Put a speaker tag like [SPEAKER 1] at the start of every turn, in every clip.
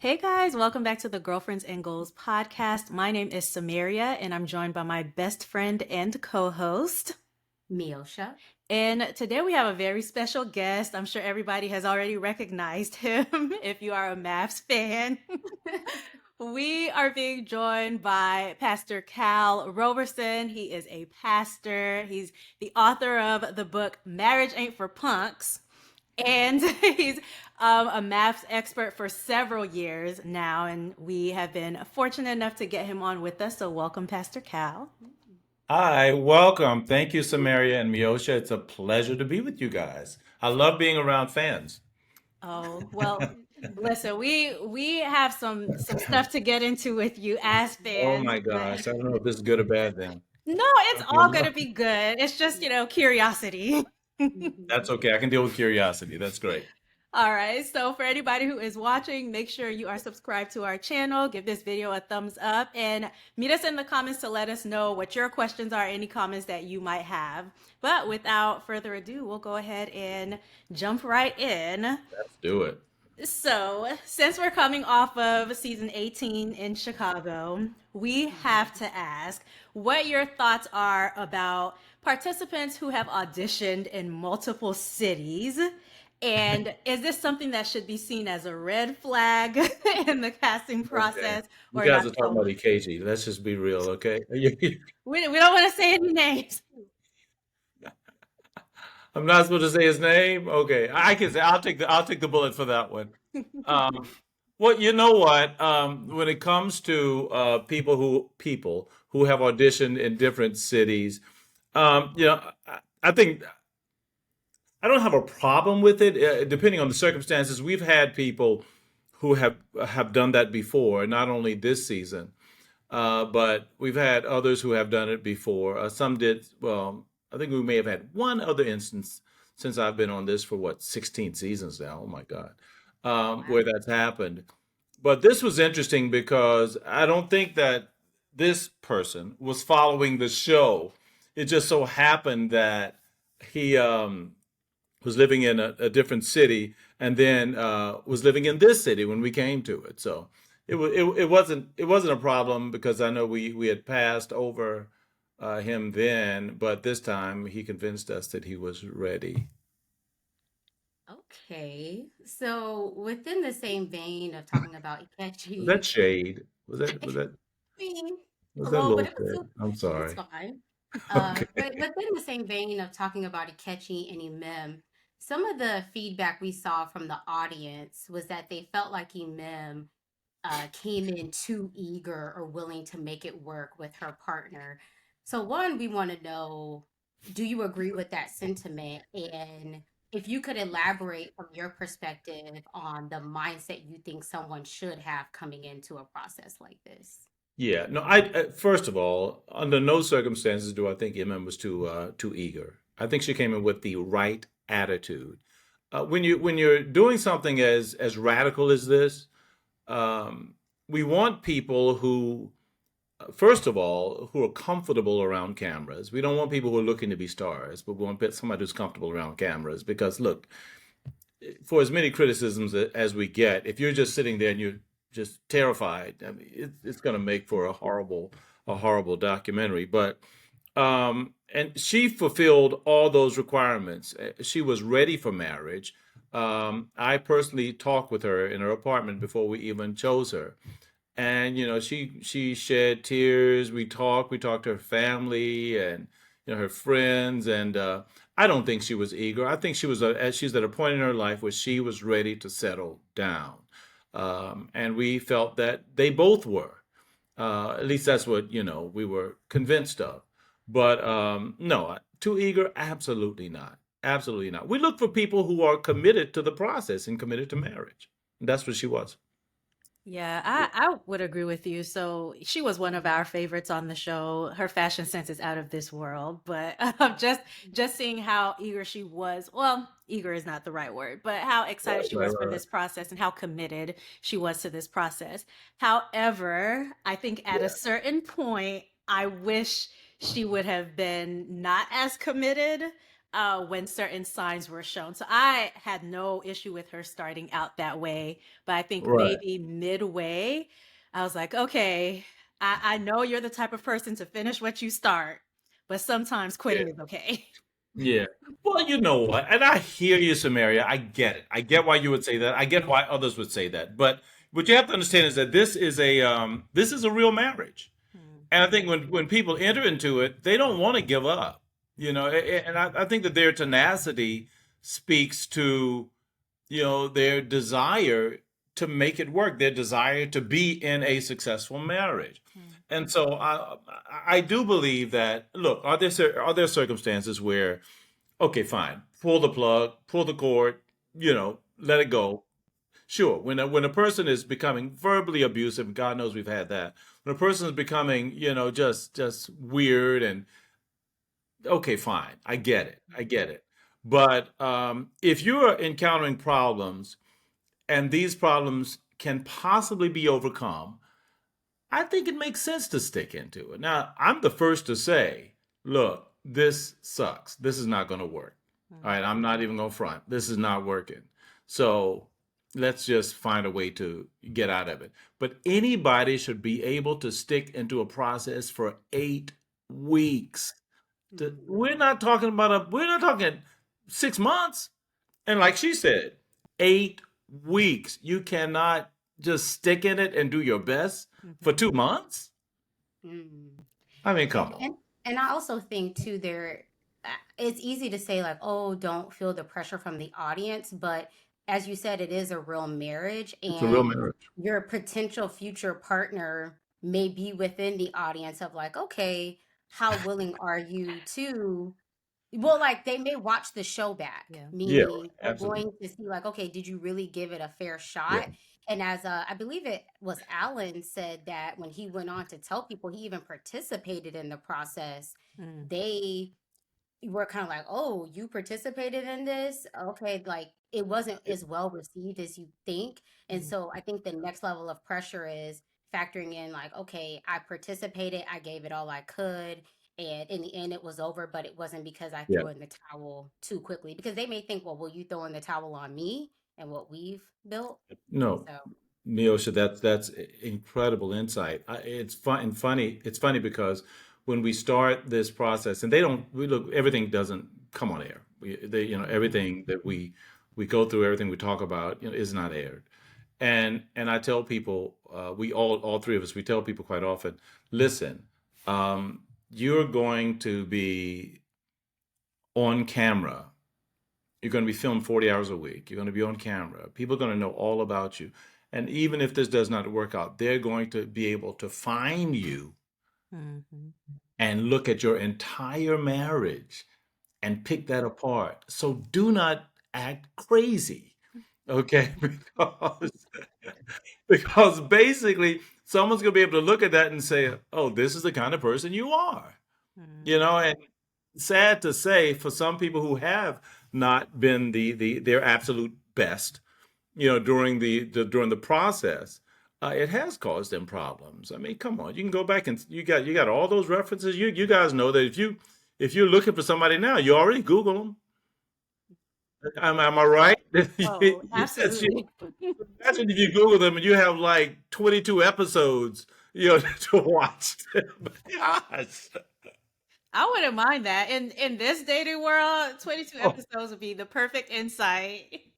[SPEAKER 1] Hey guys, welcome back to the Girlfriends and Goals podcast. My name is Samaria, and I'm joined by my best friend and co host.
[SPEAKER 2] Miosha.
[SPEAKER 1] And today we have a very special guest. I'm sure everybody has already recognized him if you are a mafs fan. We are being joined by Pastor Cal Roberson. He is a pastor, he's the author of the book Marriage Ain't for Punks. And he's a maths expert for several years now, and we have been fortunate enough to get him on with us. So, welcome, Pastor Cal.
[SPEAKER 3] Hi, welcome. Thank you, Samaria and Miosha. It's a pleasure to be with you guys. I love being around fans.
[SPEAKER 1] Oh well, listen, we have some stuff to get into with you as
[SPEAKER 3] Oh
[SPEAKER 1] fans,
[SPEAKER 3] my
[SPEAKER 1] but
[SPEAKER 3] gosh, I don't know if this is good or bad then.
[SPEAKER 1] no, it's
[SPEAKER 3] Okay,
[SPEAKER 1] all gonna
[SPEAKER 3] no.
[SPEAKER 1] be good. It's just curiosity.
[SPEAKER 3] That's okay. I can deal with curiosity. That's great.
[SPEAKER 1] All right. So for anybody who is watching, make sure you are subscribed to our channel. Give this video a thumbs up and meet us in the comments to let us know what your questions are, any comments that you might have. But without further ado, we'll go ahead and jump right in.
[SPEAKER 3] Let's do it.
[SPEAKER 1] So, since we're coming off of season 18 in Chicago, we have to ask what your thoughts are about participants who have auditioned in multiple cities. And is this something that should be seen as a red flag in the casting
[SPEAKER 3] Okay.
[SPEAKER 1] process
[SPEAKER 3] You
[SPEAKER 1] or
[SPEAKER 3] guys
[SPEAKER 1] not
[SPEAKER 3] are
[SPEAKER 1] so
[SPEAKER 3] talking about
[SPEAKER 1] much?
[SPEAKER 3] EKG. Let's just be real, okay?
[SPEAKER 1] We don't want to say any names.
[SPEAKER 3] I'm not supposed to say his name. Okay, I can say I'll take the bullet for that one. Um, well, you know what? When it comes to people who have auditioned in different cities, I think I don't have a problem with it, depending on the circumstances. We've had people who have done that before, not only this season, but we've had others who have done it before. Some did. Well, I think we may have had one other instance since I've been on this for what 16 seasons now. Oh my God, where
[SPEAKER 1] Wow.
[SPEAKER 3] that's happened. But this was interesting because I don't think that this person was following the show. It just so happened that he was living in a different city and then was living in this city when we came to it. So it wasn't a problem because I know we had passed over him then, but this time he convinced us that he was ready.
[SPEAKER 2] Okay. So within the same vein of talking about
[SPEAKER 3] Was that
[SPEAKER 2] Ikechi,
[SPEAKER 3] shade?
[SPEAKER 2] me,
[SPEAKER 3] Was that a
[SPEAKER 2] well,
[SPEAKER 3] little
[SPEAKER 2] but
[SPEAKER 3] shade? I'm
[SPEAKER 2] it's
[SPEAKER 3] sorry.
[SPEAKER 2] fine.
[SPEAKER 3] Okay.
[SPEAKER 2] But within the same vein of talking about Ikechi and Imem, some of the feedback we saw from the audience was that they felt like Imem came in too eager or willing to make it work with her partner. So, one, we want to know, do you agree with that sentiment? And if you could elaborate from your perspective on the mindset you think someone should have coming into a process like this.
[SPEAKER 3] Yeah, no, I first of all, under no circumstances do I think Emma was too eager. I think she came in with the right attitude. When you're doing something as radical as this, we want people who, first of all, who are comfortable around cameras. We don't want people who are looking to be stars, but we want somebody who's comfortable around cameras. Because look, for as many criticisms as we get, if you're just sitting there and you're just terrified, I mean, it's going to make for a horrible documentary. But and she fulfilled all those requirements. She was ready for marriage. I personally talked with her in her apartment before we even chose her, and she shed tears. We talked to her family and her friends, and I don't think she was eager. I think she's at a point in her life where she was ready to settle down, and we felt that they both were. At least that's what we were convinced of. But no, too eager? Absolutely not. Absolutely not. We look for people who are committed to the process and committed to marriage. And that's what she was.
[SPEAKER 1] Yeah, I would agree with you. So she was one of our favorites on the show. Her fashion sense is out of this world, but just seeing how eager she was. Well, eager is not the right word, but how excited
[SPEAKER 3] Right,
[SPEAKER 1] she
[SPEAKER 3] right,
[SPEAKER 1] was for
[SPEAKER 3] right, right.
[SPEAKER 1] this process and how committed she was to this process. However, I think at a
[SPEAKER 3] Yeah.
[SPEAKER 1] certain point, I wish she would have been not as committed. when certain signs were shown. So I had no issue with her starting out that way. But I think
[SPEAKER 3] Right.
[SPEAKER 1] maybe midway, I was like, okay, I know you're the type of person to finish what you start, but sometimes
[SPEAKER 3] Yeah.
[SPEAKER 1] quitting is okay.
[SPEAKER 3] Yeah. Well, you know what? And I hear you, Samaria. I get it. I get why you would say that. I get why others would say that. But what you have to understand is that this is a real marriage. And I think when people enter into it, they don't want to give up. And I think that their tenacity speaks to, their desire to make it work, their desire to be in a successful marriage. And so I do believe that, look, are there circumstances where, okay, fine, pull the plug, pull the cord, let it go. Sure, when a person is becoming verbally abusive, God knows we've had that. When a person is becoming, just weird and okay, fine, I get it, I get it. But if you are encountering problems and these problems can possibly be overcome, I think it makes sense to stick into it. Now, I'm the first to say, look, this sucks. This is not going to work. All right, I'm not even going to front. This is not working. So let's just find a way to get out of it. But anybody should be able to stick into a process for 8 weeks. We're not talking about we're not talking 6 months. And like she said, 8 weeks. You cannot just stick in it and do your best for
[SPEAKER 1] Mhm.
[SPEAKER 3] 2 months.
[SPEAKER 2] Mm.
[SPEAKER 3] I mean,
[SPEAKER 2] And
[SPEAKER 3] come on.
[SPEAKER 2] and and I also think too it's easy to say like, "Oh, don't feel the pressure from the audience," but as you said, it is a real marriage
[SPEAKER 3] It's a real
[SPEAKER 2] and
[SPEAKER 3] marriage.
[SPEAKER 2] your potential future partner may be within the audience of like, "Okay, how willing are you to well, like they may watch the show back,
[SPEAKER 1] Yeah.
[SPEAKER 3] Yeah,
[SPEAKER 2] meaning they're
[SPEAKER 3] absolutely.
[SPEAKER 2] going to see like, okay, did you really give it a fair
[SPEAKER 3] Yeah.
[SPEAKER 2] shot? And as I believe it was Alan said that when he went on to tell people he even participated in the process,
[SPEAKER 1] Mm.
[SPEAKER 2] they were kind of like, oh, you participated in this? Okay, like it wasn't as well received as you think. And
[SPEAKER 1] Mm.
[SPEAKER 2] so I think the next level of pressure is factoring in, like, okay, I participated, I gave it all I could. And in the end, it was over, but it wasn't because I
[SPEAKER 3] Yeah.
[SPEAKER 2] threw in the towel too quickly. Because they may think, well, will you throw in the towel on me and what we've built?
[SPEAKER 3] No,
[SPEAKER 2] So,
[SPEAKER 3] Neosha, that's incredible insight. It's fun and funny. It's funny because when we start this process, and they don't, we look, everything doesn't come on air. Everything that we go through, everything we talk about, is not aired. And I tell people, we all three of us, we tell people quite often, listen, you're going to be on camera. You're going to be filmed 40 hours a week. You're going to be on camera. People are going to know all about you. And even if this does not work out, they're going to be able to find you
[SPEAKER 1] Mhm.
[SPEAKER 3] and look at your entire marriage and pick that apart. So do not act crazy, okay? Because basically someone's going to be able to look at that and say, "Oh, this is the kind of person you are."
[SPEAKER 1] Mhm.
[SPEAKER 3] And sad to say, for some people who have not been their absolute best, during the process, it has caused them problems. I mean, come on, you can go back and you got all those references. You guys know that if you're looking for somebody now, you already Google them. Am I right?
[SPEAKER 1] Oh,
[SPEAKER 3] Yes.
[SPEAKER 1] absolutely.
[SPEAKER 3] Imagine if you Google them and you have like 22 episodes, to watch. Gosh.
[SPEAKER 1] I wouldn't mind that. In this dating world, 22
[SPEAKER 3] Oh,
[SPEAKER 1] episodes would be the perfect insight.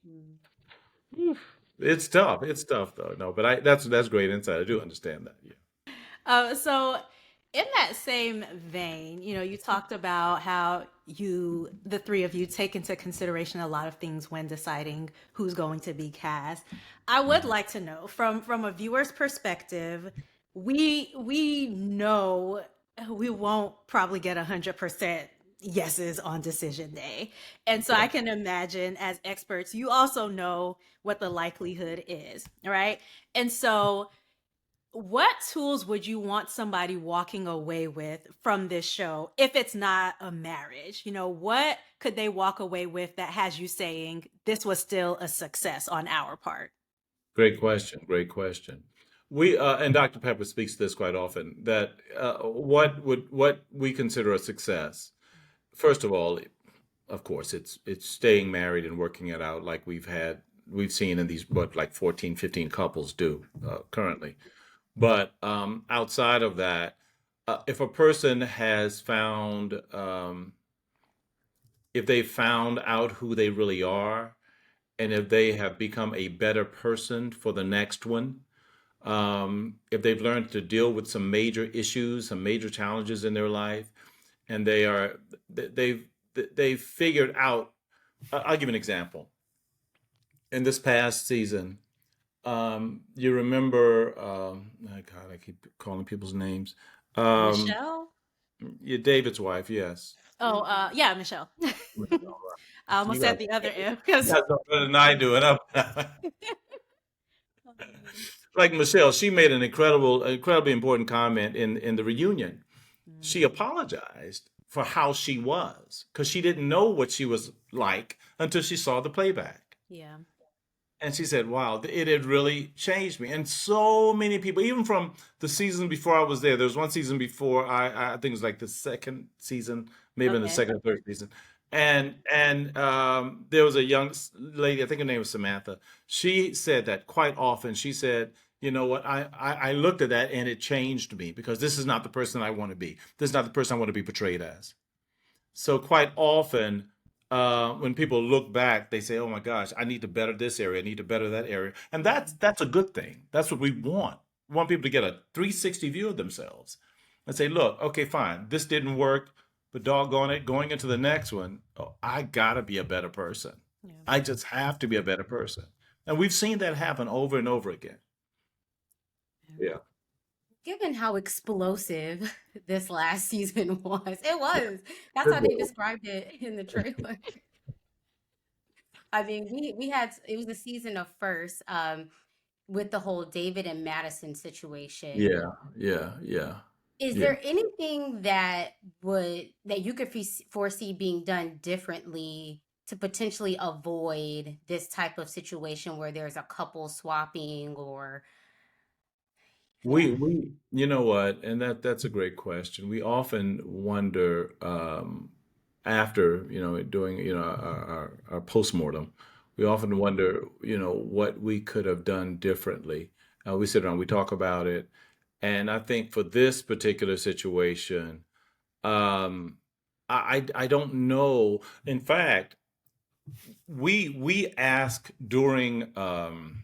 [SPEAKER 3] it's tough. It's tough though. No, but that's great insight. I do understand that. Yeah.
[SPEAKER 1] So in that same vein, you talked about how the three of you, take into consideration a lot of things when deciding who's going to be cast. I would
[SPEAKER 3] Mhm.
[SPEAKER 1] like to know from a viewer's perspective, we know we won't probably get 100% yeses on decision day. And so I
[SPEAKER 3] Yeah.
[SPEAKER 1] can imagine as experts, you also know what the likelihood is, all right? And so what tools would you want somebody walking away with from this show if it's not a marriage? What could they walk away with that has you saying this was still a success on our part?
[SPEAKER 3] Great question. Great question. We and Dr. Pepper speaks to this quite often. That what we consider a success. First of all, of course, it's staying married and working it out like we've seen in these what like 14, 15 couples do currently. But outside of that, if a person has found if they found out who they really are, and if they have become a better person for the next one, if they've learned to deal with some major issues, some major challenges in their life, and they've they've figured out. I'll give an example. In this past season, you remember? Oh God, I keep calling people's names. Um,
[SPEAKER 1] Michelle?
[SPEAKER 3] yeah, David's wife, yes.
[SPEAKER 1] Oh, yeah, Michelle. I almost
[SPEAKER 3] You
[SPEAKER 1] said
[SPEAKER 3] guys,
[SPEAKER 1] the other M
[SPEAKER 3] you
[SPEAKER 1] because
[SPEAKER 3] guys know better than I do, and like Michelle, she made an incredibly important comment in the reunion. She apologized for how she was because she didn't know what she was like until she saw the playback.
[SPEAKER 1] yeah.
[SPEAKER 3] And she said, "Wow, it had really changed me." And so many people, even from the season before I was there was one season before I think it was like the second season, maybe in the
[SPEAKER 1] Okay.
[SPEAKER 3] second or third season. And there was a young lady, I think her name was Samantha. She said that quite often. She said, "You know what? I looked at that and it changed me because this is not the person I want to be. This is not the person I want to be portrayed as." So quite often, when people look back, they say, "Oh my gosh, I need to better this area. I need to better that area," and that's a good thing. That's what we want. We want people to get a 360 view of themselves and say, "Look, okay, fine, this didn't work, but doggone it, going into the next one, oh, I gotta be a better person.
[SPEAKER 1] Yeah.
[SPEAKER 3] I just have to be a better person." And we've seen that happen over and over again. Yeah.
[SPEAKER 2] Given how explosive this last season was, it was. That's
[SPEAKER 3] Good
[SPEAKER 2] how they
[SPEAKER 3] Lord.
[SPEAKER 2] described it in the trailer. I mean, we had it was a season of first, with the whole David and Madison situation.
[SPEAKER 3] Yeah, yeah, yeah,
[SPEAKER 2] Is
[SPEAKER 3] yeah.
[SPEAKER 2] there anything that you could foresee being done differently to potentially avoid this type of situation where there's a couple swapping or yeah.
[SPEAKER 3] You know what, and that's a great question. We often wonder after, doing, our postmortem, we often wonder, what we could have done differently. We sit around, we talk about it, and I think for this particular situation, um, I don't know. In fact, we ask during the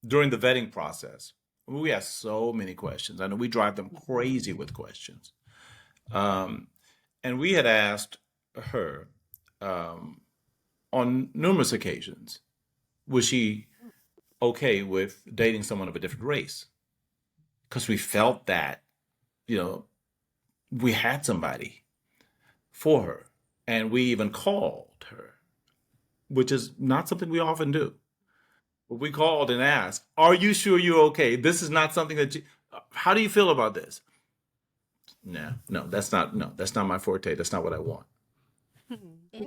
[SPEAKER 3] vetting process. We ask so many questions. I know we drive them crazy with questions. Um, and we had asked her um, on numerous occasions, was she okay with dating someone of a different race? Because we felt that, you know, we had somebody for her. And we even called her, which is not something we often do. But we called and asked, "Are you sure you're okay? This is not something that you, how do you feel about this?" No, no, that's not my forte. That's not what I want. I don't see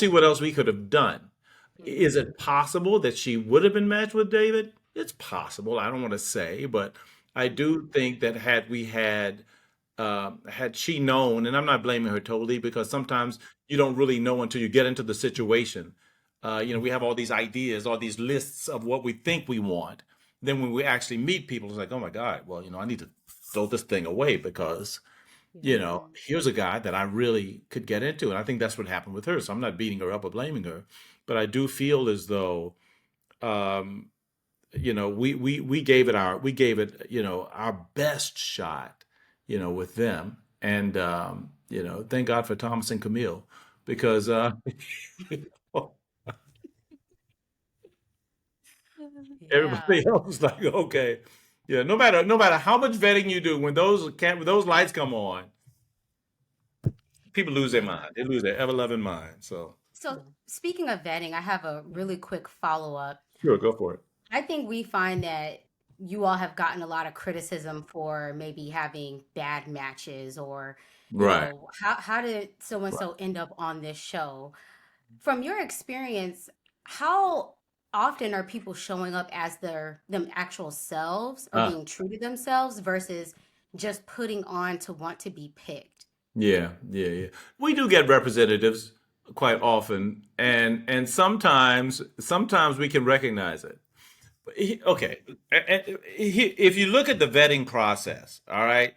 [SPEAKER 2] Interesting.
[SPEAKER 3] what else we could have done. Is it possible that she would have been matched with David? It's possible. I don't want to say, but I do think that had she known, and I'm not blaming her totally because sometimes you don't really know until you get into the situation. We have all these ideas, all these lists of what we think we want. Then when we actually meet people, it's like, oh my God, well, I need to throw this thing away because
[SPEAKER 1] Yeah.
[SPEAKER 3] here's a guy that I really could get into. And I think that's what happened with her. So I'm not beating her up or blaming her, but I do feel as though, um, we gave it, our best shot, with them. And, thank God for Thomas and Camille because,
[SPEAKER 2] Yeah.
[SPEAKER 3] everybody else is like, okay, yeah, no matter how much vetting you do, when those lights come on, people lose their
[SPEAKER 2] Yeah.
[SPEAKER 3] mind. They lose their ever loving mind. So
[SPEAKER 2] So speaking of vetting, I have a really quick follow-up.
[SPEAKER 3] sure, go for it.
[SPEAKER 2] I think we find that you all have gotten a lot of criticism for maybe having bad matches or,
[SPEAKER 3] Right.
[SPEAKER 2] how did so and
[SPEAKER 3] Right.
[SPEAKER 2] so end up on this show? From your experience, how often are people showing up as them actual selves or
[SPEAKER 3] Uh,
[SPEAKER 2] being true to themselves versus just putting on to want to be picked?
[SPEAKER 3] yeah, yeah, yeah. We do get representatives quite often, and sometimes we can recognize it. Okay, if you look at the vetting process, all right,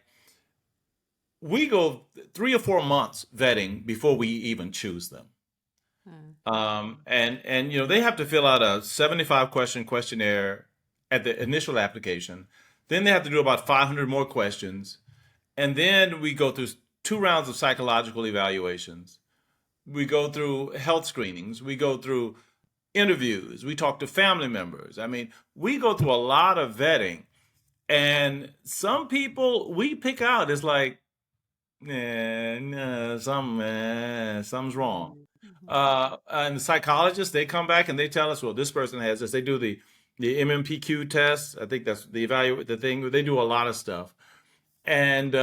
[SPEAKER 3] we go 3 or 4 months vetting before we even choose them.
[SPEAKER 1] Mm.
[SPEAKER 3] And they have to fill out a 75 question questionnaire at the initial application. Then they have to do about 500 more questions, and then we go through 2 rounds of psychological evaluations. We go through health screenings. We go through interviews. We talk to family members. I mean, we go through a lot of vetting, and some people we pick out is like, nah, nah, something's wrong.
[SPEAKER 1] Mhm.
[SPEAKER 3] And the psychologists, they come back and they tell us, well, this person has this. They do the MMPQ test. I think that's the evaluate the thing. They do a lot of stuff, and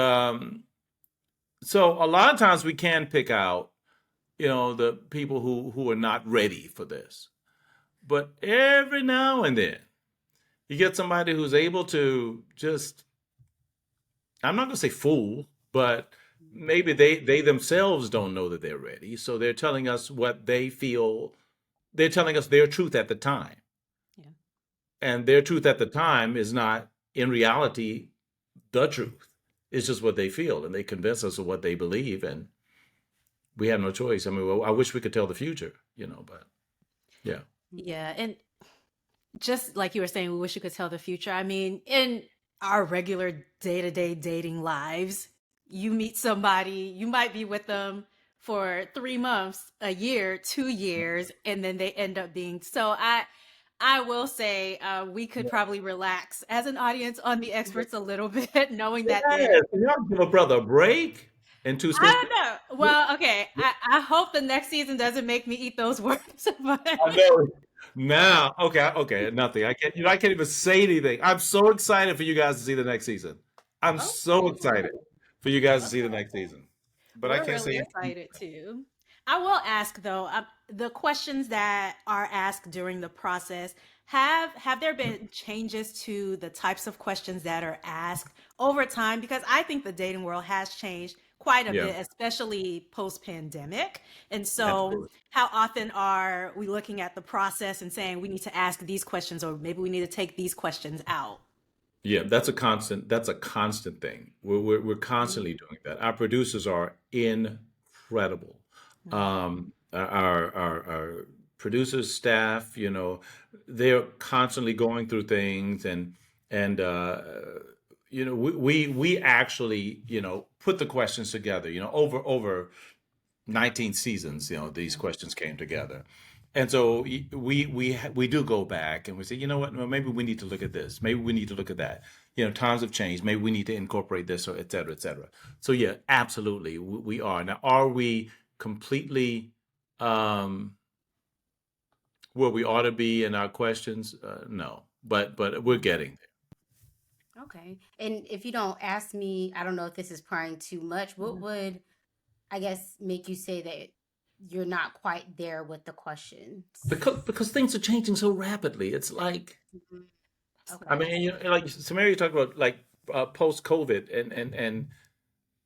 [SPEAKER 3] so a lot of times we can pick out, the people who are not ready for this. But every now and then, you get somebody who's able to just, I'm not going to say fool, but maybe they themselves don't know that they're ready. So they're telling us what they feel, they're telling us their truth at the time.
[SPEAKER 1] Yeah.
[SPEAKER 3] And their truth at the time is not, in reality, the truth. It's just what they feel, and they convince us of what they believe, and we have no choice. I mean, well, I wish we could tell the future, but yeah.
[SPEAKER 1] Yeah, and just like you were saying, we wish you could tell the future. I mean, in our regular day-to-day dating lives, you meet somebody, you might be with them for 3 months, a year, 2 years, and then they end up being so I will say we could probably relax as an audience on the experts a little bit, knowing that they're
[SPEAKER 3] Yes, and y'all give a brother a break and two
[SPEAKER 1] I
[SPEAKER 3] sisters.
[SPEAKER 1] don't know. Well, okay. I hope the next season doesn't make me eat those words, but
[SPEAKER 3] I know. Now, okay, okay, nothing. I can't even say anything. I'm so excited for you guys to see the next season. I'm
[SPEAKER 1] oh,
[SPEAKER 3] so excited for you guys to see the
[SPEAKER 1] okay.
[SPEAKER 3] next season. But I
[SPEAKER 1] We're
[SPEAKER 3] can't
[SPEAKER 1] really
[SPEAKER 3] say anything.
[SPEAKER 1] excited too. I will ask though, the questions that are asked during the process, have there been changes to the types of questions that are asked over time? Because I think the dating world has changed quite a
[SPEAKER 3] Yeah,
[SPEAKER 1] bit, especially post-pandemic. And so,
[SPEAKER 3] absolutely.
[SPEAKER 1] how often are we looking at the process and saying we need to ask these questions, or maybe we need to take these questions out?
[SPEAKER 3] Yeah, that's a constant. That's a constant thing. We're constantly doing that. Our producers are incredible. Our producers staff, they're constantly going through things, and we actually put the questions together. Over 19 seasons, these questions came together. And so we do go back and we say, you know what, well, maybe we need to look at this. Maybe we need to look at that. Times have changed. Maybe we need to incorporate this, or et cetera, et cetera. So yeah, absolutely, we are. Now, are we completely where we ought to be in our questions? No, but we're getting
[SPEAKER 2] Okay. And if you don't ask me, I don't know if this is prying too much. What would, I guess, make you say that you're not quite there with the questions?
[SPEAKER 3] there. Because things are changing so rapidly. It's like,
[SPEAKER 2] Mhm.
[SPEAKER 1] That's
[SPEAKER 3] I
[SPEAKER 2] Okay.
[SPEAKER 1] nice.
[SPEAKER 3] mean, like Samaria talked about, like post COVID, and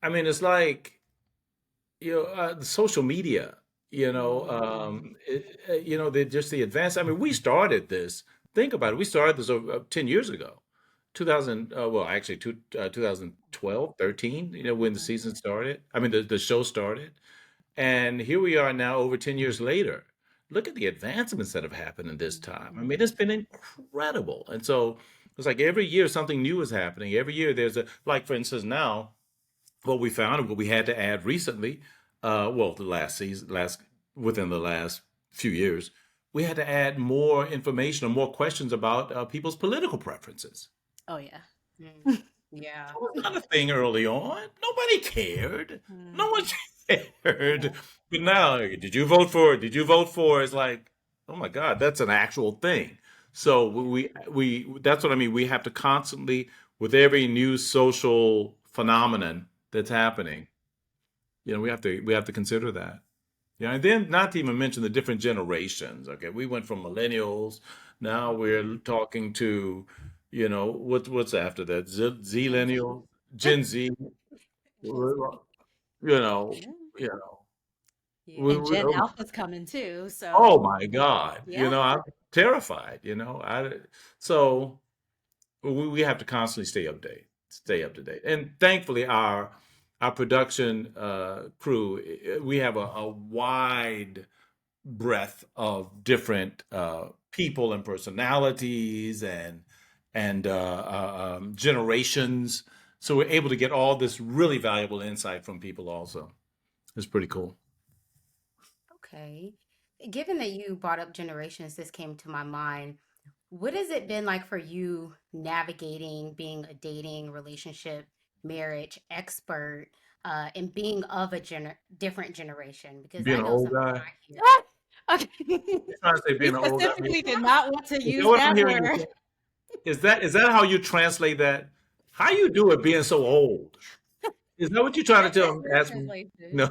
[SPEAKER 3] I mean, it's like, the social media,
[SPEAKER 2] Mhm.
[SPEAKER 3] just the advance. I mean, we started this. Think about it. We started this over 10 years ago. 2000, well, actually, 2012, 13, when the
[SPEAKER 1] Mhm.
[SPEAKER 3] season started. I mean, the show started. And here we are now over 10 years later. Look at the advancements that have happened in this time. I mean, it's been incredible. And so it's like every year something new is happening. Every year there's like, for instance, now what we found and what we had to add recently, well, the last season, within the last few years, we had to add more information or more questions about people's political preferences.
[SPEAKER 1] Oh yeah.
[SPEAKER 2] Mm. Yeah.
[SPEAKER 3] That was not a thing early on. Nobody cared. No one
[SPEAKER 1] Mhm.
[SPEAKER 3] cared. But now, did you vote for it? Did you vote for it? It's like, oh my God, that's an actual thing. So that's what I mean. We have to constantly, with every new social phenomenon that's happening, we have to consider that. Yeah, and then not to even mention the different generations. Okay, we went from millennials. Now we're talking to, what's after that?
[SPEAKER 2] Gen Z.
[SPEAKER 3] Zillennial, Gen Z.
[SPEAKER 2] Gen Z.
[SPEAKER 3] You know, you know.
[SPEAKER 2] Yeah.
[SPEAKER 3] We,
[SPEAKER 1] And
[SPEAKER 3] we,
[SPEAKER 1] Gen
[SPEAKER 3] oh,
[SPEAKER 1] Alpha's coming too.
[SPEAKER 3] oh
[SPEAKER 1] So,
[SPEAKER 3] my God,
[SPEAKER 1] yeah.
[SPEAKER 3] I'm terrified. So we have to constantly stay up to date. And thankfully, our production crew, we have a wide breadth of different people and personalities and generations. So we're able to get all this really valuable insight from people. Also, it's pretty cool.
[SPEAKER 2] Okay. Given that you brought up generations, this came to my mind. What has it been like for you navigating being a dating, relationship, marriage expert, and being of a different generation? Because
[SPEAKER 3] Being
[SPEAKER 2] I
[SPEAKER 3] an
[SPEAKER 2] know
[SPEAKER 3] old
[SPEAKER 2] something
[SPEAKER 3] guy.
[SPEAKER 2] I hear.
[SPEAKER 1] Okay.
[SPEAKER 3] You're trying to say
[SPEAKER 1] We
[SPEAKER 3] being an old guy.
[SPEAKER 1] specifically did not want to
[SPEAKER 3] Is that
[SPEAKER 1] use
[SPEAKER 3] what I'm
[SPEAKER 1] that
[SPEAKER 3] hearing you
[SPEAKER 1] word.
[SPEAKER 3] say? Is that how you translate that? How you do it being so old? Is that what you're trying to
[SPEAKER 2] That's
[SPEAKER 3] tell me?
[SPEAKER 2] the
[SPEAKER 3] Ask me?
[SPEAKER 2] translation.
[SPEAKER 3] No.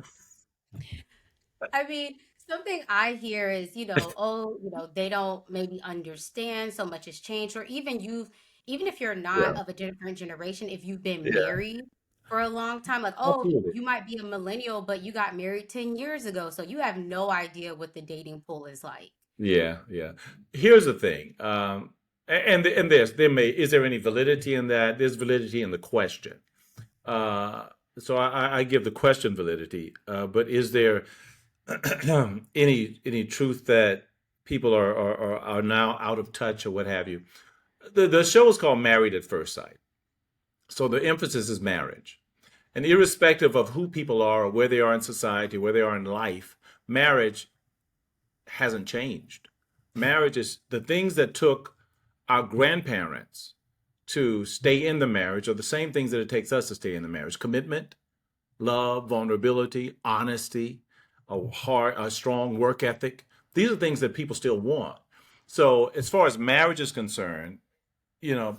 [SPEAKER 2] I mean, something I hear is, oh, they don't maybe understand so much has changed, or even if you're not
[SPEAKER 3] Yeah.
[SPEAKER 2] of a different generation, if you've been
[SPEAKER 3] Yeah.
[SPEAKER 2] married for a long time, like, oh,
[SPEAKER 3] Absolutely.
[SPEAKER 2] you might be a millennial, but you got married 10 years ago, so you have no idea what the dating pool is like.
[SPEAKER 3] Yeah. Yeah. Here's the thing. And is there any validity in that? There's validity in the question. Uh, so I give the question validity. But is there any truth that people are now out of touch or what have you? The show is called Married at First Sight. So the emphasis is marriage. And irrespective of who people are or where they are in society, where they are in life, marriage hasn't changed. Marriage is the things that took our grandparents to stay in the marriage are the same things that it takes us to stay in the marriage. Commitment, love, vulnerability, honesty, a strong work ethic. These are things that people still want. So as far as marriage is concerned, yeah,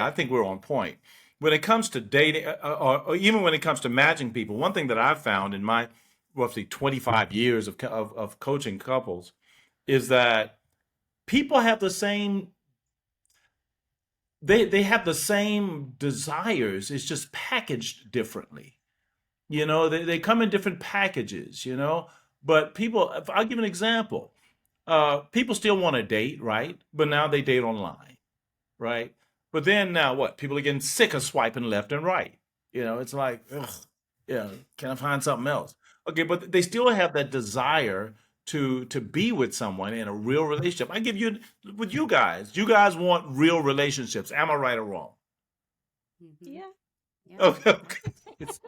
[SPEAKER 3] I think we're on point. When it comes to dating, or even when it comes to matching people, one thing that I've found in my roughly 25 years of coaching couples is that people have the same, they have the same desires. It's just packaged differently. They come in different packages. But I'll give an example. People still want to date, right? But now they date online, right? But then now what? People are getting sick of swiping left and right. It's like, ugh, can I find something else? Okay, but they still have that desire to be with someone in a real relationship. I give you with you guys. You guys want real relationships. Am I right or wrong?
[SPEAKER 2] Hmm.
[SPEAKER 1] Yeah.
[SPEAKER 2] Yeah.
[SPEAKER 3] Okay. Okay. It's,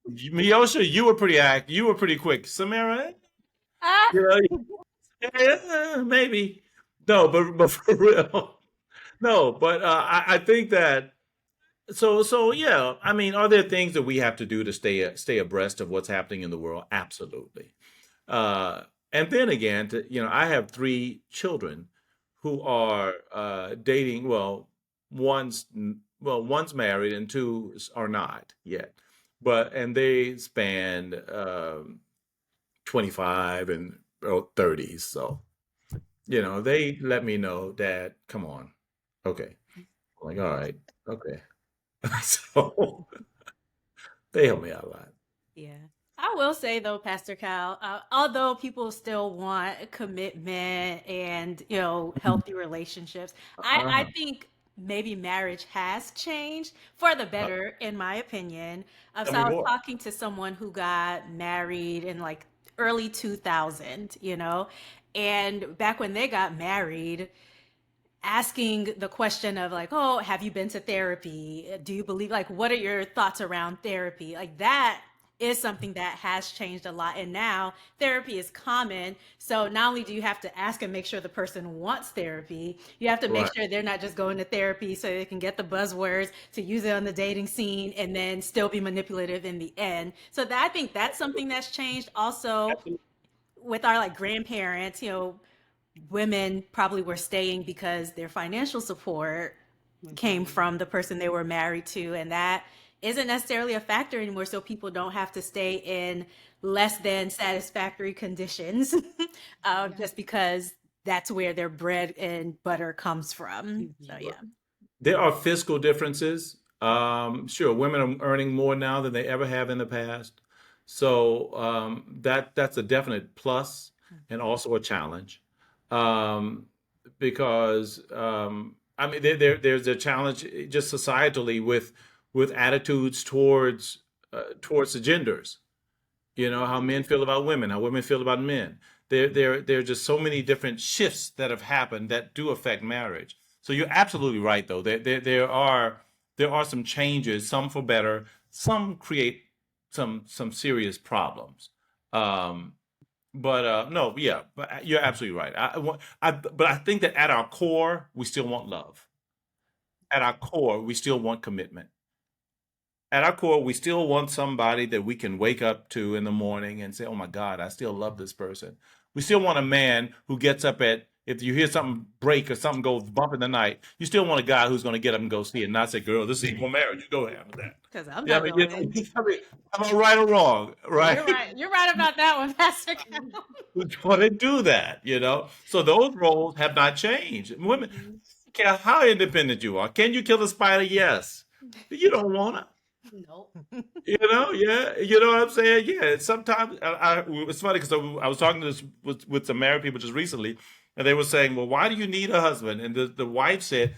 [SPEAKER 3] Miyosha, you were pretty quick. Samara,
[SPEAKER 1] Ah,
[SPEAKER 3] you know, maybe. No, but for real. No, but I think that so yeah. I mean, are there things that we have to do to stay abreast of what's happening in the world? Absolutely. Uh, and then again, I have three children who are dating. One's married and two are not yet, and they span 25 and 30s. So they let me know that. Come on, okay. I'm like, all right, okay. So they help me out a lot.
[SPEAKER 1] yeah. I will say though, Pastor Cal, although people still want commitment and healthy relationships, I
[SPEAKER 3] Uh-huh.
[SPEAKER 1] think maybe marriage has changed for the
[SPEAKER 3] Uh,
[SPEAKER 1] better, in my opinion.
[SPEAKER 3] Tell
[SPEAKER 1] So
[SPEAKER 3] me
[SPEAKER 1] I was
[SPEAKER 3] more.
[SPEAKER 1] talking to someone who got married in like early 2000, and back when they got married, asking the question of like, oh, have you been to therapy? Do you believe, like, what are your thoughts around therapy? Like, that is something that has changed a lot. And now therapy is common. So not only do you have to ask and make sure the person wants therapy, you have to make
[SPEAKER 3] Right.
[SPEAKER 1] sure they're not just going to therapy so they can get the buzzwords to use it on the dating scene and then still be manipulative in the end. So that I think that's something that's changed. Also,
[SPEAKER 3] Absolutely.
[SPEAKER 1] with our like grandparents, women probably were staying because their financial support came
[SPEAKER 2] Hmm.
[SPEAKER 1] from the person they were married to, and that isn't necessarily a factor anymore, so people don't have to stay in less than satisfactory conditions
[SPEAKER 2] Yeah.
[SPEAKER 1] just because that's where their bread and butter comes from. So
[SPEAKER 2] Hmm.
[SPEAKER 1] yeah.
[SPEAKER 3] There are fiscal differences. Sure, women are earning more now than they ever have in the past. So that's a definite plus and also a challenge, um, because I mean there's a challenge just societally with attitudes towards the genders. You know how men feel about women, how women feel about men. There are just so many different shifts that have happened that do affect marriage. So you're absolutely right, though. There are some changes, some for better, some create some serious problems. Um, but no, yeah, but you're absolutely right. But I think that at our core, we still want love. At our core, we still want commitment. At our core, we still want somebody that we can wake up to in the morning and say, "Oh my God, I still love this person." We still want a man who gets up at if you hear something break or something goes bump in the night. You still want a guy who's going to get up and go see it, and not say, "Girl, this is equal marriage. You go have that."
[SPEAKER 1] Because I'm
[SPEAKER 3] Yeah, I
[SPEAKER 1] not
[SPEAKER 3] mean, you know,
[SPEAKER 1] going.
[SPEAKER 3] I mean, am I right or wrong? Right?
[SPEAKER 1] You're right. You're right about that one, Pastor Cal.
[SPEAKER 3] Who's going to do that? You know. So those roles have not changed. Women,
[SPEAKER 2] Mhm.
[SPEAKER 3] care how independent you are. Can you kill a spider? Yes. You don't want to.
[SPEAKER 2] Nope.
[SPEAKER 3] You know, yeah, you know what I'm saying? Yeah, sometimes it's funny because I was talking to this with some married people just recently, and they were saying, "Well, why do you need a husband?" And the wife said,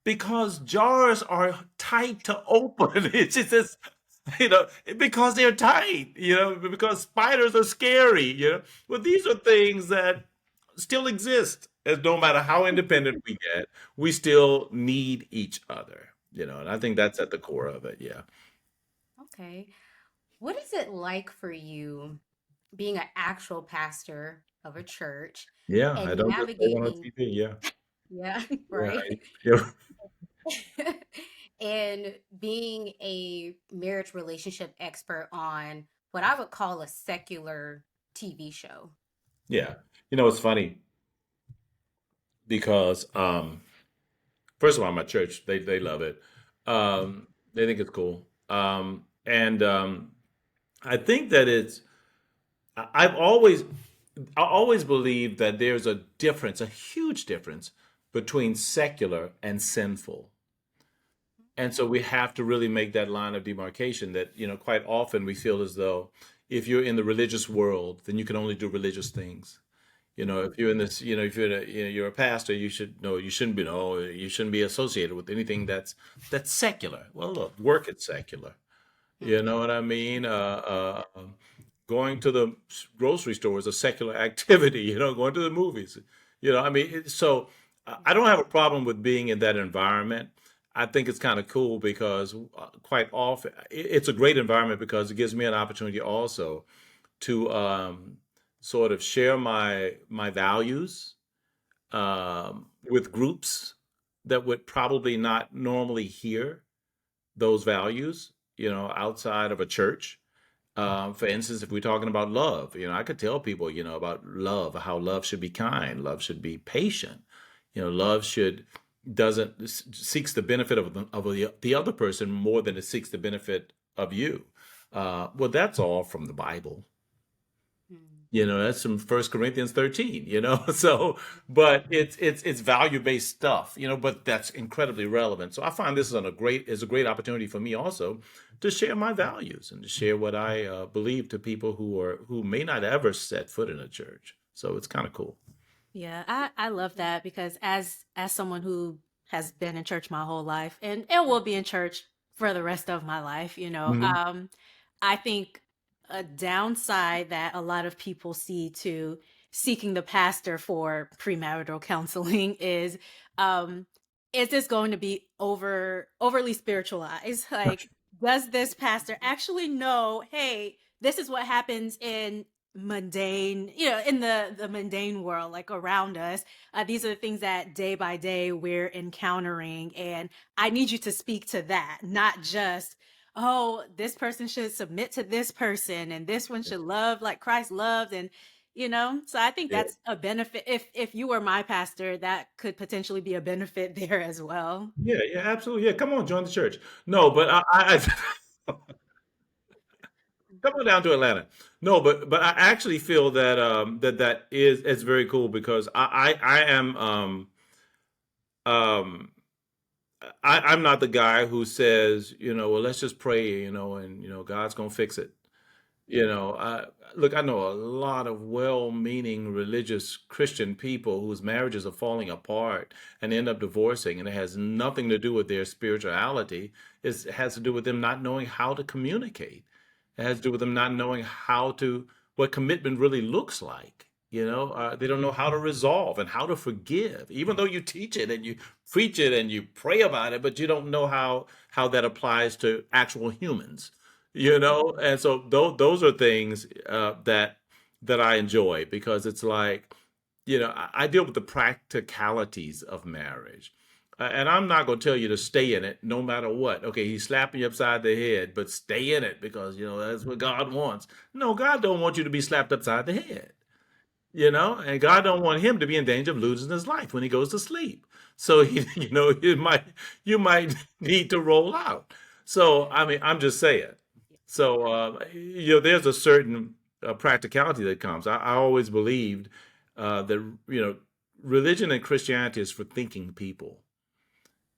[SPEAKER 3] "Because jars are tight to open." It's just, you know, because they're tight, you know, because spiders are scary, you know. Well, these are things that still exist, as no matter how independent we get, we still need each other, you know, and I think that's at the core of it. Yeah.
[SPEAKER 2] Okay. What is it like for you being an actual pastor of a church
[SPEAKER 3] Yeah, I
[SPEAKER 2] and
[SPEAKER 3] don't just say one on
[SPEAKER 2] navigating,
[SPEAKER 3] TV. Yeah,
[SPEAKER 2] yeah,
[SPEAKER 3] yeah,
[SPEAKER 2] right?
[SPEAKER 3] yeah,
[SPEAKER 2] And being a marriage relationship expert on what I would call a secular TV show.
[SPEAKER 3] yeah. You know, it's funny because first of all, my church they love it. They think it's cool, and I think that I've always believed that there's a difference, a huge difference between secular and sinful. And so we have to really make that line of demarcation that, you know, quite often we feel as though if you're in the religious world, then you can only do religious things. You know, if you're in this, you know, if you're a pastor, you should know you shouldn't be no, you shouldn't be associated with anything that's secular. Well, look, work is secular. You know what I mean? Going to the grocery store is a secular activity. You know, going to the movies. You know, I mean, so I don't have a problem with being in that environment. I think it's kind of cool because quite often it's a great environment because it gives me an opportunity also to sort of share my values with groups that would probably not normally hear those values, you know, outside of a church. For instance, if we're talking about love, you know, I could tell people, you know, about love, how love should be kind, love should be patient, you know, love should doesn't seeks the benefit of the other person more than it seeks the benefit of you. Well, that's all from the Bible.
[SPEAKER 2] Mm.
[SPEAKER 3] You know, that's from First Corinthians 13, you know. So, but it's value-based stuff, you know, but that's incredibly relevant. So I find this is a great opportunity for me also to share my values and to share what I believe to people who may not ever set foot in a church. So it's kind of cool.
[SPEAKER 1] Yeah, I love that because as someone who has been in church my whole life and will be in church for the rest of my life,
[SPEAKER 3] Hmm.
[SPEAKER 1] I think a downside that a lot of people see to seeking the pastor for premarital counseling um is this going to be overly spiritualized? Like, does this pastor actually know, hey, this is what happens in mundane, in the mundane world, like around us. These are the things that day by day we're encountering, and I need you to speak to that, not just, oh, this person should submit to this person and this one should love like Christ loved. And so I think
[SPEAKER 3] Yeah,
[SPEAKER 1] that's a benefit. If you were my pastor, that could potentially be a benefit there as well.
[SPEAKER 3] yeah, yeah, absolutely. Yeah, come on, join the church. No, but come on down to Atlanta. No, but I actually feel that that is it's very cool because I am um I'm not the guy who says, you know, well, let's just pray, you know, and you know, God's gonna fix it. You know, look, I know a lot of well-meaning religious Christian people whose marriages are falling apart and end up divorcing, and it has nothing to do with their spirituality. It has to do with them not knowing how to communicate. It has to do with them not knowing what commitment really looks like. They don't know how to resolve and how to forgive, even though you teach it and you preach it and you pray about it, but you don't know how that applies to actual humans. And so those are things that I enjoy because it's like, I deal with the practicalities of marriage. And I'm not going to tell you to stay in it no matter what. Okay, he's slapping you upside the head, but stay in it because, that's what God wants. No, God don't want you to be slapped upside the head. And God don't want him to be in danger of losing his life when he goes to sleep. So you might need to roll out. So I mean, I'm just saying. So there's a certain practicality that comes. I always believed that religion and Christianity is for thinking people.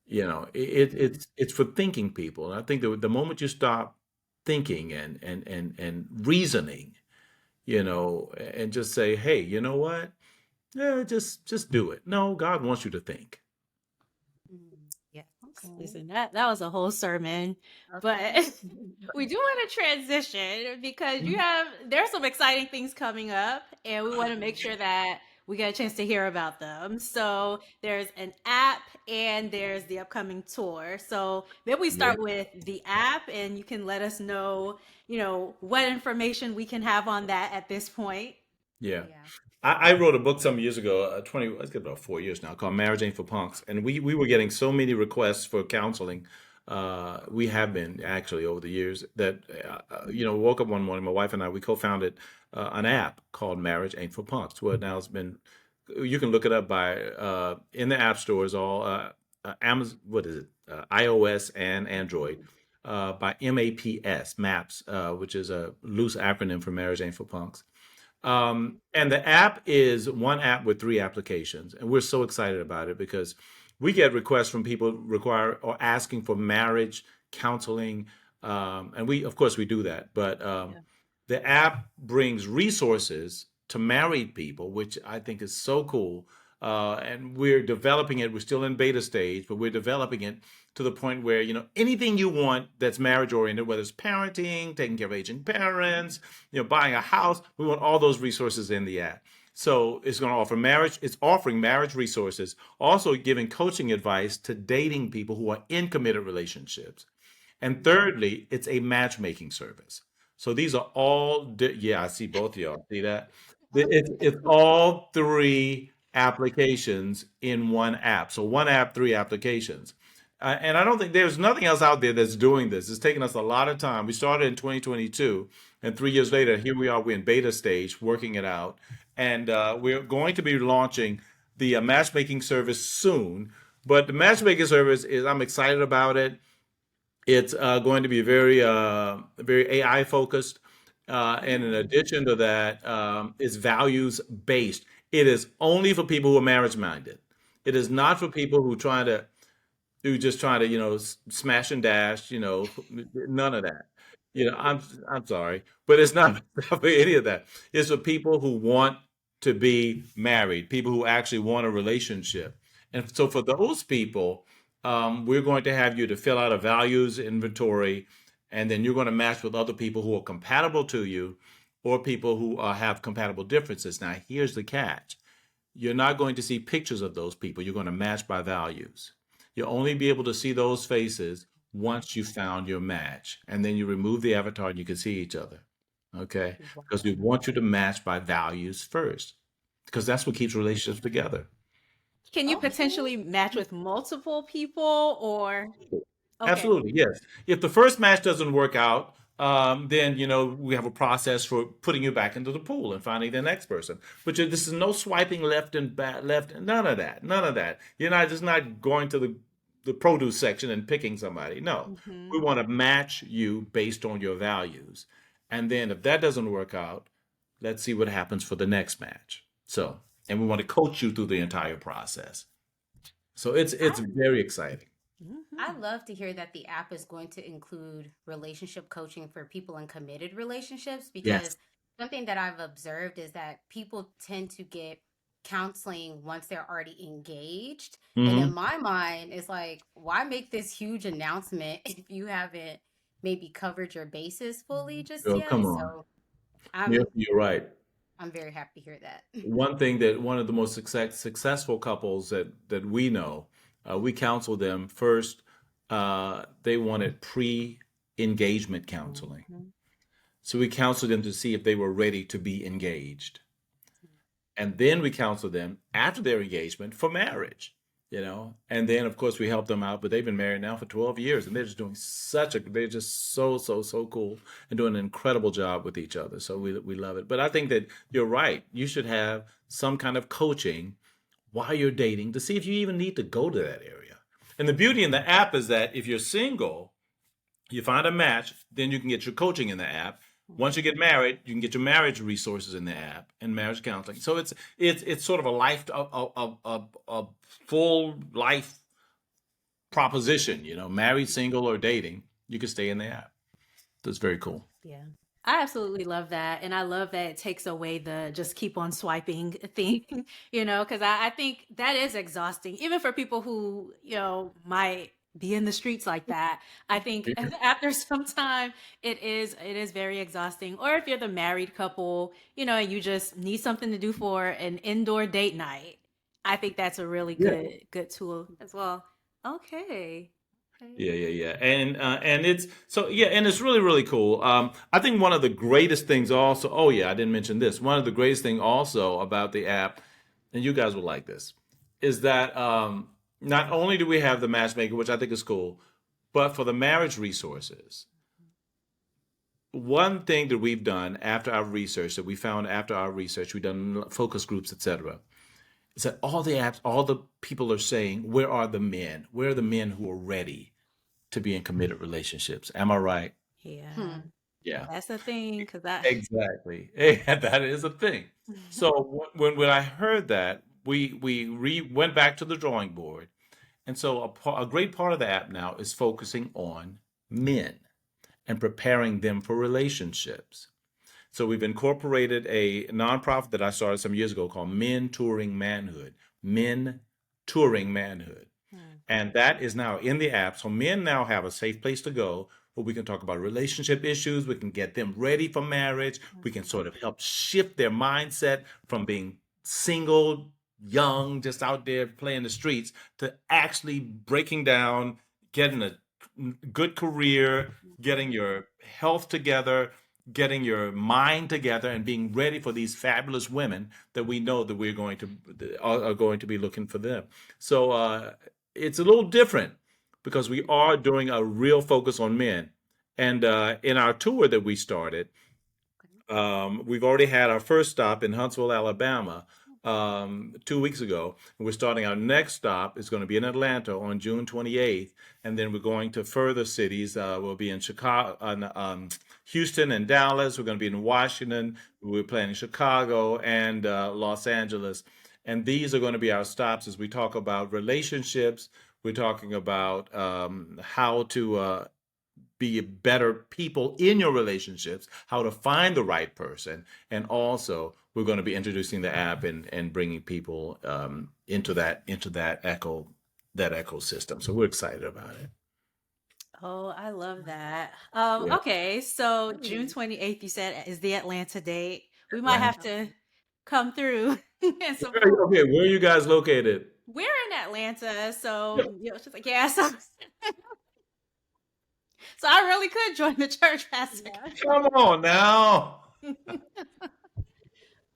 [SPEAKER 3] It's for thinking people. And I think the moment you stop thinking and reasoning, and just say, hey, you know what? Yeah, just do it. No, God wants you to think.
[SPEAKER 2] Mm, yes. Okay.
[SPEAKER 1] Listen, that was a whole sermon, but
[SPEAKER 2] Okay.
[SPEAKER 1] we do want to transition because
[SPEAKER 3] Mhm.
[SPEAKER 1] there's some exciting things coming up, and we want to make sure that we get a chance to hear about them. So there's an app and there's the upcoming tour. So maybe we
[SPEAKER 3] Yeah,
[SPEAKER 1] start with the app, and you can let us know, what information we can have on that at this point.
[SPEAKER 3] yeah.
[SPEAKER 2] Yeah.
[SPEAKER 3] I wrote a book some years ago, let's get about 4 years now, called Marriage Ain't for Punks. And we were getting so many requests for counseling. We have been actually over the years that, woke up one morning, my wife and I, we co-founded an app called Marriage Ain't for Punks. Well, now you can look it up in the app stores, all Amazon, what is it? iOS and Android, by MAPS, which is a loose acronym for Marriage Ain't for Punks. And the app is one app with three applications, and we're so excited about it because we get requests from people require or asking for marriage counseling, and of course, we do that. But
[SPEAKER 1] Yeah.
[SPEAKER 3] the app brings resources to married people, which I think is so cool. And we're developing it. We're still in beta stage, but we're developing it to the point where, anything you want that's marriage oriented, whether it's parenting, taking care of aging parents, buying a house, we want all those resources in the app. So it's going to offer marriage. It's offering marriage resources, also giving coaching advice to dating people who are in committed relationships. And thirdly, it's a matchmaking service. So these are yeah, I see both of y'all. See that? It's all three applications in one app. So one app, three applications. And I don't think there's nothing else out there that's doing this. It's taken us a lot of time. We started in 2022, and 3 years later, here we are. We're in beta stage, working it out, and we're going to be launching the matchmaking service soon. But the matchmaking service I'm excited about it. It's going to be very AI focused. And in
[SPEAKER 2] Mm.
[SPEAKER 3] addition to that, it's values based. It is only for people who are marriage minded. It is not for people who just trying to, smash and dash, none of that. I'm sorry, but it's not for any of that. It's for people who want to be married, people who actually want a relationship. And so for those people, we're going to have you to fill out a values inventory, and then you're going to match with other people who are compatible to you or people who have compatible differences. Now, here's the catch. You're not going to see pictures of those people. You're going to match by values. You'll only be able to see those faces once you found your match. And then you remove the avatar and you can see each other. Okay? Because we want you to match by values first. Because that's what keeps relationships together.
[SPEAKER 1] Can you
[SPEAKER 2] Okay.
[SPEAKER 1] potentially match with multiple people or okay.
[SPEAKER 3] Absolutely, yes. If the first match doesn't work out, then we have a process for putting you back into the pool and finding the next person. But this is no swiping left and back, left, none of that, none of that. You're not just not going to the produce section and picking somebody. No, we
[SPEAKER 1] Mhm.
[SPEAKER 3] want to match you based on your values, and then if that doesn't work out, let's see what happens for the next match. And we want to coach you through the entire process. So it's
[SPEAKER 2] I
[SPEAKER 3] very exciting.
[SPEAKER 2] I
[SPEAKER 1] Mhm.
[SPEAKER 2] love to hear that the app is going to include relationship coaching for people in committed relationships,
[SPEAKER 3] Yes.
[SPEAKER 2] because something that I've observed is that people tend to get counseling once they're already engaged. And in
[SPEAKER 3] Hmm.
[SPEAKER 2] my mind, it's like, why make this huge announcement if you haven't maybe covered your bases fully just
[SPEAKER 3] Oh, come
[SPEAKER 2] yet?
[SPEAKER 3] on.
[SPEAKER 2] So
[SPEAKER 3] Yes,
[SPEAKER 2] I'm
[SPEAKER 3] you're right.
[SPEAKER 2] I'm very happy to hear that.
[SPEAKER 3] One thing that one of the most successful couples that we know, we counsel them first. They wanted pre-engagement counseling,
[SPEAKER 1] Mhm.
[SPEAKER 3] so we counseled them to see if they were ready to be engaged, and then we counsel them after their engagement for marriage. And then of course we help them out. But they've been married now for 12 years, and they're just doing they're just so cool and doing an incredible job with each other. So we love it. But I think that you're right. You should have some kind of coaching while you're dating to see if you even need to go to that area. And the beauty in the app is that if you're single, you find a match, then you can get your coaching in the app. Once you get married, you can get your marriage resources in the app and marriage counseling. So it's sort of a full life proposition. Married, single, or dating, you can stay in the app. That's very cool.
[SPEAKER 1] Yeah. I absolutely love that. And I love that it takes away the just keep on swiping thing, because I think that is exhausting, even for people who, might be in the streets like that. I think after some time, it is very exhausting. Or if you're the married couple, and you just need something to do for an indoor date night, I think that's a really
[SPEAKER 3] Yeah.
[SPEAKER 1] good tool as well. Okay. Okay.
[SPEAKER 3] Yeah. And it's so yeah, and it's really cool. I think one of the greatest things also. Oh yeah, I didn't mention this. One of the greatest thing also about the app, and you guys will like this, is that not only do we have the matchmaker, which I think is cool, but for the marriage resources. One thing that we've done after our research, that we found after our research, we've done focus groups, etc., is that all the apps, all the people are saying, where are the men? Where are the men who are ready to be in committed relationships? Am I right?
[SPEAKER 1] Yeah.
[SPEAKER 2] Hmm.
[SPEAKER 3] Yeah,
[SPEAKER 1] That's the thing, because I.
[SPEAKER 3] exactly. That is a thing. So when I heard that, we went back to the drawing board, and so a great part of the app now is focusing on men and preparing them for relationships. So we've incorporated a nonprofit that I started some years ago called Men Touring Manhood. Men Touring Manhood.
[SPEAKER 1] Hmm.
[SPEAKER 3] And that is now in the app. So men now have a safe place to go where we can talk about relationship issues. We can get them ready for marriage. We can sort of help shift their mindset from being single, young, just out there playing the streets to actually breaking down, getting a good career, getting your health together, getting your mind together, and being ready for these fabulous women that we know that we're going to are going to be looking for them. So it's a little different because we are doing a real focus on men. And in our tour that we started, we've already had our first stop in Huntsville, Alabama, 2 weeks ago. And we're starting our next stop is going to be in Atlanta on June 28th, and then we're going to further cities. We'll be in Chicago, Houston, and Dallas. We're going to be in Washington. We're planning Chicago and Los Angeles. And these are going to be our stops as we talk about relationships. We're talking about how to be better people in your relationships, how to find the right person, and also we're going to be introducing the app and bringing people into that ecosystem. So we're excited about it.
[SPEAKER 1] Oh, I love that.
[SPEAKER 3] Yeah,
[SPEAKER 1] Okay, so June
[SPEAKER 2] Hmm.
[SPEAKER 1] 28th, you said is the Atlanta date. We might have
[SPEAKER 3] Atlanta.
[SPEAKER 1] to
[SPEAKER 2] Okay.
[SPEAKER 1] come through and support.
[SPEAKER 3] Okay, where are you guys located?
[SPEAKER 1] We're in Atlanta,
[SPEAKER 3] Yeah,
[SPEAKER 1] so she's like, yeah, so I really could join the church, Pastor.
[SPEAKER 2] Yeah.
[SPEAKER 3] come on now.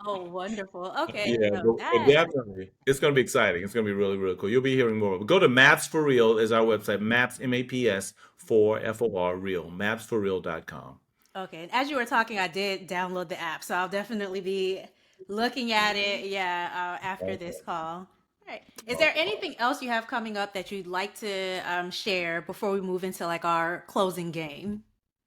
[SPEAKER 1] Oh, wonderful. Okay,
[SPEAKER 3] Yeah,
[SPEAKER 1] so
[SPEAKER 3] but
[SPEAKER 1] that.
[SPEAKER 3] definitely, it's going to be exciting. It's going to be really cool. You'll be hearing more. But go to Maps for Real is our website. Maps MAPS for FOR Real. Mapsforreal.com.
[SPEAKER 1] Okay, and as you were talking, I did download the app, so I'll definitely be looking at it, yeah, after this
[SPEAKER 3] Okay.
[SPEAKER 1] call. All right. Is there
[SPEAKER 3] Okay.
[SPEAKER 1] anything else you have coming up that you'd like to share before we move into like our closing game?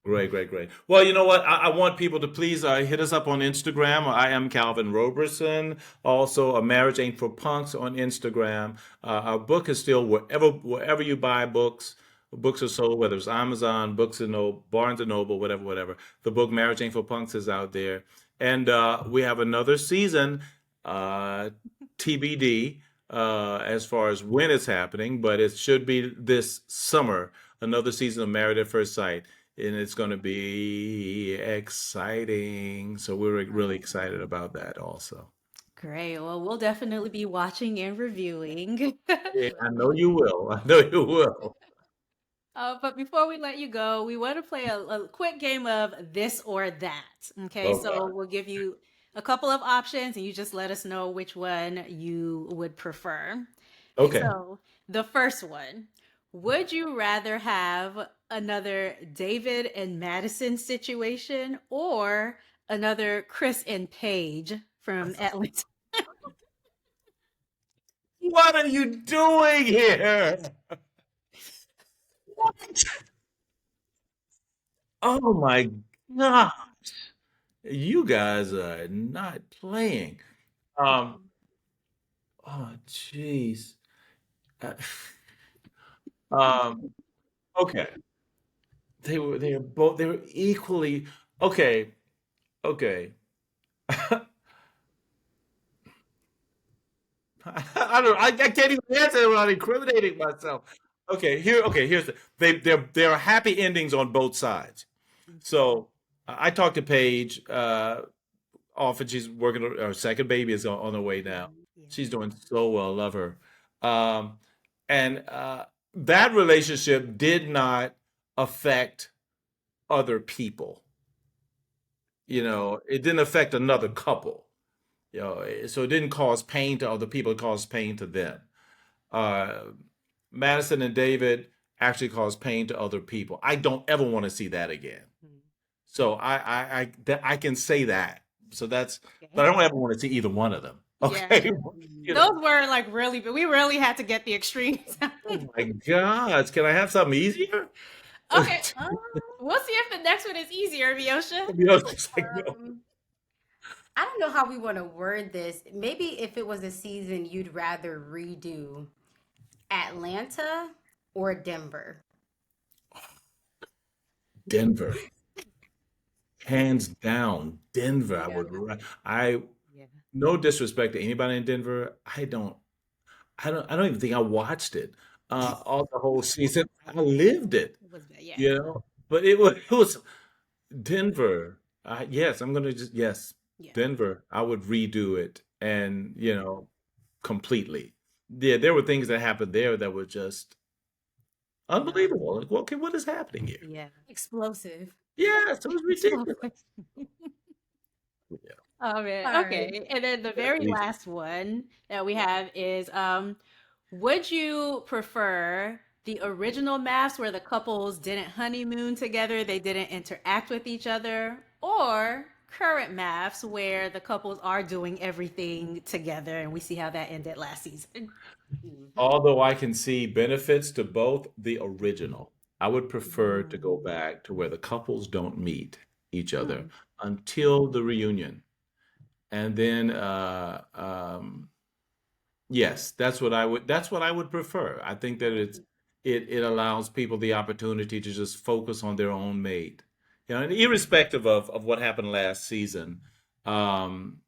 [SPEAKER 3] Great, great, great. Well, you know what? I want people to please hit us up on Instagram. I am Calvin Roberson. Also, a Marriage Ain't for Punks on Instagram. Our book is still wherever you buy books. Books are sold, whether it's Amazon, Books and Noble, Barnes and Noble, whatever, whatever. The book Marriage Ain't for Punks is out there, and we have another season, uh, TBD, as far as when it's happening, but it should be this summer. Another season of Married at First Sight, and it's going to be exciting. So we're really excited about that also.
[SPEAKER 1] Great. Well, we'll definitely be watching and reviewing.
[SPEAKER 3] Yeah, I know you will. I know you will.
[SPEAKER 1] But before we let you go, we want to play a quick game of this or that. Okay,
[SPEAKER 3] Oh
[SPEAKER 1] so
[SPEAKER 3] God.
[SPEAKER 1] we'll give you a couple of options and you just let us know which one you would prefer. Okay,
[SPEAKER 3] Okay.
[SPEAKER 1] so the first one, would you rather have another David and Madison situation or another Chris and Paige from Atlanta?
[SPEAKER 3] What are you doing here? What? Oh my God. You guys are not playing. Um, oh jeez. Uh, Um, okay. They were equally okay. Okay. I can't even answer it without incriminating myself. Here's there are happy endings on both sides. So I talked to Paige often. She's working, her second baby is on the way now.
[SPEAKER 1] Mhm, yeah.
[SPEAKER 3] She's doing so well. Love her. Um, and that relationship did not affect other people. You know, it didn't affect another couple. You know, so it didn't cause pain to other people. It caused pain to them. Uh, Madison and David actually caused pain to other people. I don't ever want to see that again.
[SPEAKER 1] Mhm.
[SPEAKER 3] So I can say that. So that's, but I
[SPEAKER 1] Okay.
[SPEAKER 3] don't ever want to see either one of them.
[SPEAKER 1] Yeah.
[SPEAKER 3] Okay. You
[SPEAKER 1] Those
[SPEAKER 3] know,
[SPEAKER 1] were like really, but we really had to get the extremes.
[SPEAKER 3] oh my gosh, can I have something easier?
[SPEAKER 1] Okay, we'll see if the next one is easier, Miosha.
[SPEAKER 3] You know, it's like, no.
[SPEAKER 2] Um, I don't know how we want to word this. Maybe if it was a season you'd rather redo Atlanta or Denver.
[SPEAKER 3] Denver, hands down, Denver.
[SPEAKER 2] Yeah.
[SPEAKER 3] I
[SPEAKER 1] Yeah.
[SPEAKER 3] no disrespect to anybody in Denver. I don't even think I watched it. All the whole season. I lived it,
[SPEAKER 1] It was bad. Yeah.
[SPEAKER 3] you know. But it was Denver. Yes, I'm gonna just yes,
[SPEAKER 1] Yeah.
[SPEAKER 3] Denver. I would redo it, and completely. Yeah, there were things that happened there that were just
[SPEAKER 1] Yeah.
[SPEAKER 3] unbelievable. Like, well, okay, what is happening here?
[SPEAKER 1] Yeah.
[SPEAKER 2] Explosive.
[SPEAKER 3] Yes, it was ridiculous.
[SPEAKER 1] Explosive. Oh man.
[SPEAKER 2] All right.
[SPEAKER 1] Okay. And then the
[SPEAKER 3] Yeah,
[SPEAKER 1] very last one that we have is would you prefer the original maps where the couples didn't honeymoon together, they didn't interact with each other, or current maps where the couples are doing everything together and we see how that ended last season?
[SPEAKER 2] Mhm.
[SPEAKER 3] although I can see benefits to both, the original. I would prefer to go
[SPEAKER 1] Mm.
[SPEAKER 3] back to where the couples don't meet each other
[SPEAKER 1] Hmm.
[SPEAKER 3] until the reunion. And then, yes, that's what I would prefer. I think that it allows people the opportunity to just focus on their own mate. And irrespective of what happened last season, um,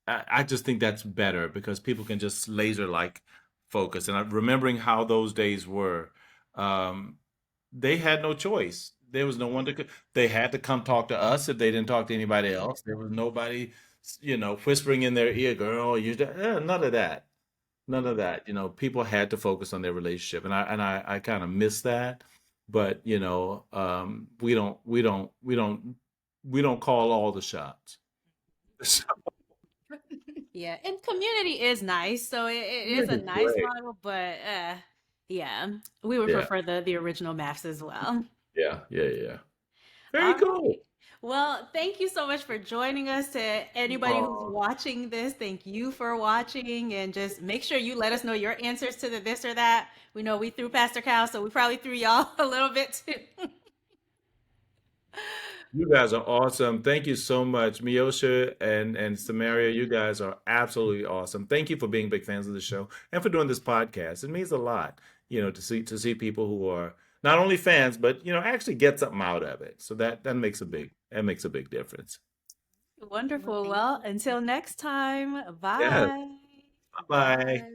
[SPEAKER 3] I just think that's better because people can just laser like focus. And remembering how those days were, um, they had no choice. There was no one to. They had to come talk to us if they didn't talk to anybody else. There was nobody, whispering in their ear, "Girl, none of that. None of that. People had to focus on their relationship, and I kind of miss that. But we don't call all the shots.
[SPEAKER 1] Yeah, and community is nice, so it is a
[SPEAKER 3] Really
[SPEAKER 1] nice
[SPEAKER 3] great.
[SPEAKER 1] model, but yeah, we would
[SPEAKER 3] Yeah,
[SPEAKER 1] prefer the original maps as well.
[SPEAKER 3] yeah, yeah, yeah. Very
[SPEAKER 1] All
[SPEAKER 3] cool.
[SPEAKER 1] right. Well, thank you so much for joining us. To anybody who's
[SPEAKER 3] Oh,
[SPEAKER 1] watching this, thank you for watching. And just make sure you let us know your answers to the this or that. We know we threw Pastor Cal, so we probably threw y'all a little bit too.
[SPEAKER 3] You guys are awesome. Thank you so much, Miosha and Samaria. You guys are absolutely awesome. Thank you for being big fans of the show and for doing this podcast. It means a lot, to see people who are not only fans but actually get something out of it. So that makes a big difference.
[SPEAKER 2] Well,
[SPEAKER 1] Wonderful.
[SPEAKER 2] thank
[SPEAKER 1] Well,
[SPEAKER 2] you.
[SPEAKER 1] until next time,
[SPEAKER 3] Yeah.
[SPEAKER 1] bye.
[SPEAKER 3] Bye.
[SPEAKER 2] Bye.